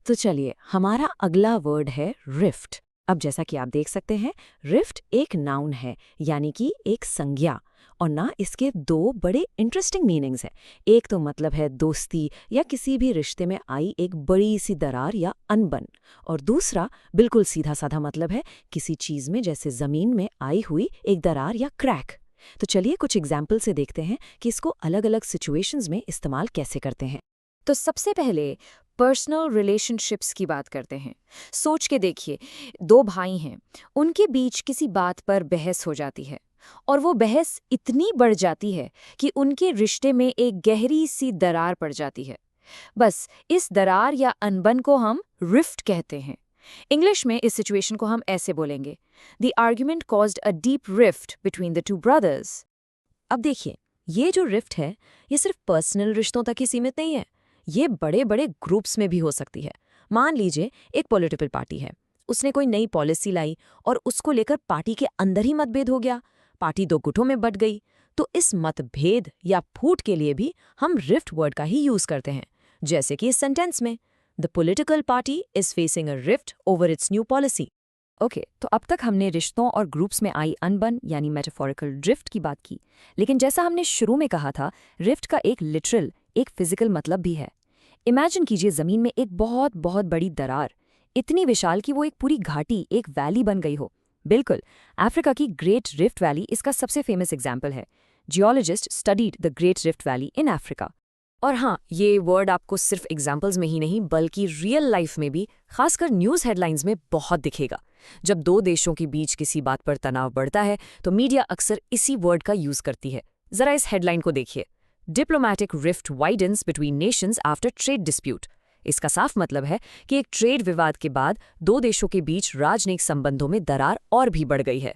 तो चलिए, हमारा अगला वर्ड है रिफ्ट। अब जैसा कि आप देख सकते हैं, रिफ्ट एक नाउन है, यानी कि एक संज्ञा। और ना इसके दो बड़े इंटरेस्टिंग मीनिंग्स हैं। एक तो मतलब है दोस्ती या किसी भी रिश्ते में आई एक बड़ी सी दरार या अनबन। और दूसरा बिल्कुल सीधा साधा मतलब है किसी चीज में, जैसे जमीन में आई हुई एक दरार या क्रैक। तो चलिए कुछ एग्जाम्पल से देखते हैं कि इसको अलग अलग सिचुएशंस में इस्तेमाल कैसे करते हैं। तो सबसे पहले पर्सनल रिलेशनशिप्स की बात करते हैं। सोच के देखिए, दो भाई हैं, उनके बीच किसी बात पर बहस हो जाती है और वो बहस इतनी बढ़ जाती है कि उनके रिश्ते में एक गहरी सी दरार पड़ जाती है। बस इस दरार या अनबन को हम रिफ्ट कहते हैं। इंग्लिश में इस सिचुएशन को हम ऐसे बोलेंगे, the argument caused a deep rift between the two brothers. अब देखिए, ये जो रिफ्ट है, ये सिर्फ पर्सनल रिश्तों तक ही सीमित नहीं है। ये बड़े बड़े ग्रुप्स में भी हो सकती है। मान लीजिए एक पॉलिटिकल पार्टी है, उसने कोई नई पॉलिसी लाई और उसको लेकर पार्टी के अंदर ही मतभेद हो गया। पार्टी दो गुटों में बंट गई। तो इस मतभेद या फूट के लिए भी हम रिफ्ट वर्ड का ही यूज करते हैं। जैसे कि इस सेंटेंस में, the political party is facing a rift over it's new policy. Okay, तो अब तक हमने रिश्तों और ग्रुप्स में आई अनबन यानी मेटाफोरिकल ड्रिफ्ट की बात की। लेकिन जैसा हमने शुरू में कहा था, रिफ्ट का एक लिटरल, एक फिजिकल मतलब भी है। इमेजिन कीजिए जमीन में एक बहुत बहुत बड़ी दरार, इतनी विशाल कि वो एक पूरी घाटी, एक वैली बन गई हो। बिल्कुल, अफ्रीका की ग्रेट रिफ्ट वैली इसका सबसे फेमस एग्जाम्पल है। Geologist studied the great rift valley in Africa. और हाँ, ये वर्ड आपको सिर्फ एग्जाम्पल्स में ही नहीं बल्कि रियल लाइफ में भी, खासकर न्यूज़ हेडलाइंस में बहुत दिखेगा। जब दो देशों के बीच किसी बात पर तनाव बढ़ता है तो मीडिया अक्सर इसी वर्ड का यूज करती है। जरा इस हेडलाइन को देखिए, diplomatic rift widens between nations after trade dispute. इसका साफ मतलब है कि एक ट्रेड विवाद के बाद दो देशों के बीच राजनयिक संबंधों में दरार और भी बढ़ गई है।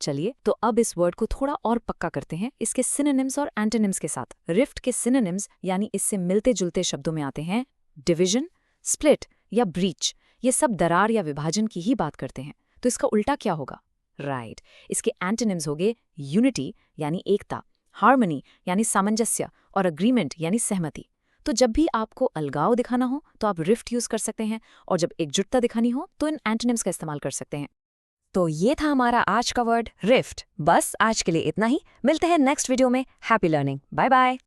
चलिए, तो अब इस वर्ड को थोड़ा और पक्का करते हैं इसके सिनोनिम्स और एंटोनिम्स के साथ। रिफ्ट के सिनोनिम्स यानी इससे मिलते जुलते शब्दों में आते हैं डिवीजन, स्प्लिट या ब्रीच। ये सब दरार या विभाजन की ही बात करते हैं। तो इसका उल्टा क्या होगा? राइट, इसके एंटोनिम्स होंगे यूनिटी यानी एकता, हार्मनी यानी सामंजस्य और अग्रीमेंट यानी सहमति। तो जब भी आपको अलगाव दिखाना हो तो आप रिफ्ट यूज कर सकते हैं, और जब एकजुटता दिखानी हो तो इन एंटोनिम्स का इस्तेमाल कर सकते हैं। तो ये था हमारा आज का वर्ड रिफ्ट। बस आज के लिए इतना ही। मिलते हैं नेक्स्ट वीडियो में। Happy learning. Bye bye.